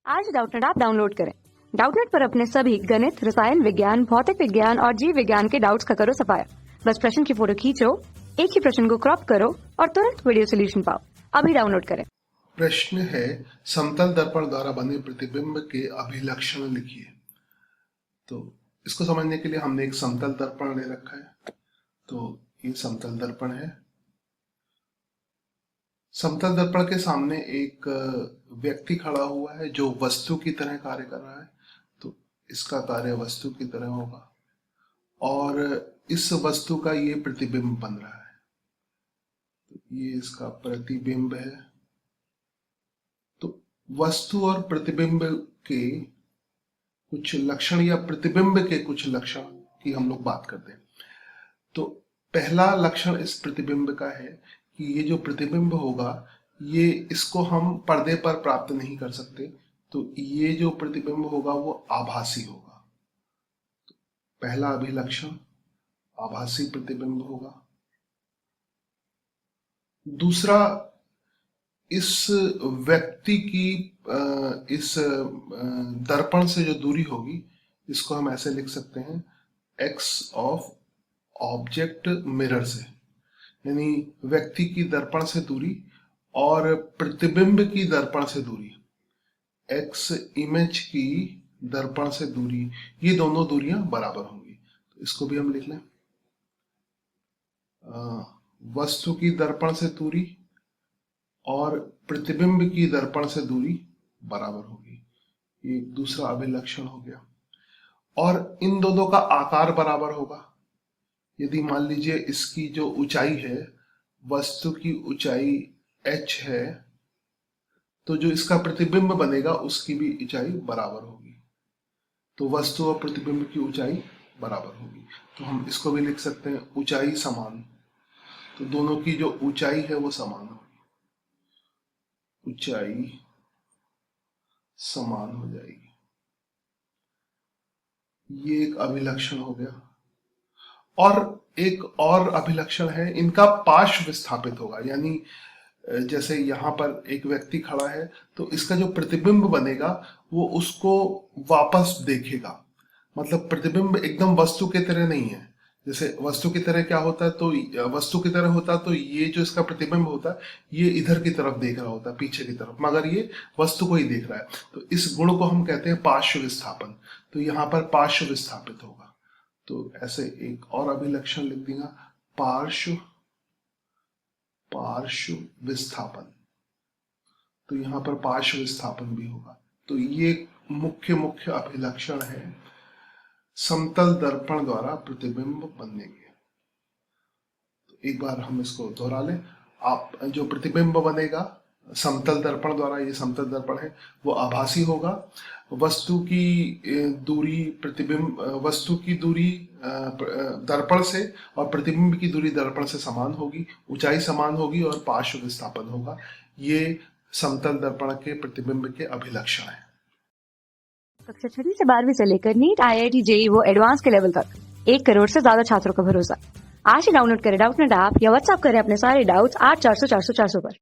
आज Doubtnut app download करें। Doubtnut पर अपने सभी गणित, रसायन विज्ञान, भौतिक विज्ञान और जीव विज्ञान के डाउट्स का करो सफाया। बस प्रश्न की फोटो खींचो, एक ही प्रश्न को क्रॉप करो और तुरंत वीडियो सोल्यूशन पाओ। अभी डाउनलोड करें। प्रश्न है, समतल दर्पण द्वारा बने प्रतिबिंब के अभिलक्षण लिखिए। तो इसको समझने के लिए हमने एक समतल दर्पण ले रखा है। तो ये समतल दर्पण है। समतल दर्पण के सामने एक व्यक्ति खड़ा हुआ है जो वस्तु की तरह कार्य कर रहा है। तो इसका कार्य वस्तु की तरह होगा और इस वस्तु का ये प्रतिबिंब बन रहा है। तो ये इसका प्रतिबिंब है। तो वस्तु और प्रतिबिंब के कुछ लक्षण या प्रतिबिंब के कुछ लक्षण की हम लोग बात करते हैं। तो पहला लक्षण इस प्रतिबिंब का है कि ये जो प्रतिबिंब होगा ये इसको हम पर्दे पर प्राप्त नहीं कर सकते। तो ये जो प्रतिबिंब होगा वो आभासी होगा। तो पहला अभिलक्षण आभासी प्रतिबिंब होगा। दूसरा, इस व्यक्ति की इस दर्पण से जो दूरी होगी इसको हम ऐसे लिख सकते हैं, एक्स ऑफ ऑब्जेक्ट मिरर से, यानी व्यक्ति की दर्पण से दूरी और प्रतिबिंब की दर्पण से दूरी, एक्स इमेज की दर्पण से दूरी, ये दोनों दूरियां बराबर होंगी। तो इसको भी हम लिख लें, वस्तु की दर्पण से दूरी और प्रतिबिंब की दर्पण से दूरी बराबर होगी। ये दूसरा अभिलक्षण हो गया। और इन दोनों का आकार बराबर होगा। यदि मान लीजिए इसकी जो ऊंचाई है, वस्तु की ऊंचाई h है, तो जो इसका प्रतिबिंब बनेगा उसकी भी ऊंचाई बराबर होगी। तो वस्तु और प्रतिबिंब की ऊंचाई बराबर होगी। तो हम इसको भी लिख सकते हैं, ऊंचाई समान। तो दोनों की जो ऊंचाई है वो समान होगी, ऊंचाई समान हो जाएगी। ये एक अभिलक्षण हो गया। और एक और अभिलक्षण है, इनका पार्श्व विस्थापित होगा। यानी जैसे यहाँ पर एक व्यक्ति खड़ा है तो इसका जो प्रतिबिंब बनेगा वो उसको वापस देखेगा। मतलब प्रतिबिंब एकदम वस्तु की तरह नहीं है। जैसे वस्तु की तरह क्या होता है, तो वस्तु की तरह होता है तो ये जो इसका प्रतिबिंब होता है ये इधर की तरफ देख रहा होता है, पीछे की तरफ, मगर ये वस्तु को ही देख रहा है। तो इस गुण को हम कहते हैं पार्श्व विस्थापन। तो यहाँ पर पार्श्व विस्थापित होगा। तो ऐसे एक और अभिलक्षण लिख देगा, पार्श्व विस्थापन। तो यहाँ पर पार्श्व विस्थापन भी होगा। तो ये मुख्य अभिलक्षण है समतल दर्पण द्वारा प्रतिबिंब बनने के। तो एक बार हम इसको दोहरा लें। आप जो प्रतिबिंब बनेगा समतल दर्पण द्वारा, ये समतल दर्पण है, वो आभासी होगा। वस्तु की दूरी प्रतिबिंब, वस्तु की दूरी दर्पण से और प्रतिबिंब की दूरी दर्पण से समान होगी, ऊंचाई समान होगी और पार्श्व विस्थापन होगा। ये समतल दर्पण के प्रतिबिंब के अभिलक्षण है। कक्षा 6 से 12वीं से लेकर नीट, IIT, JEE वो एडवांस के लेवल तक 1 करोड़ से ज्यादा छात्रों का भरोसा। आज ही डाउनलोड करें डाउटनेट ऐप या व्हाट्सएप करें अपने सारे डाउट्स 8400 400 400 पर।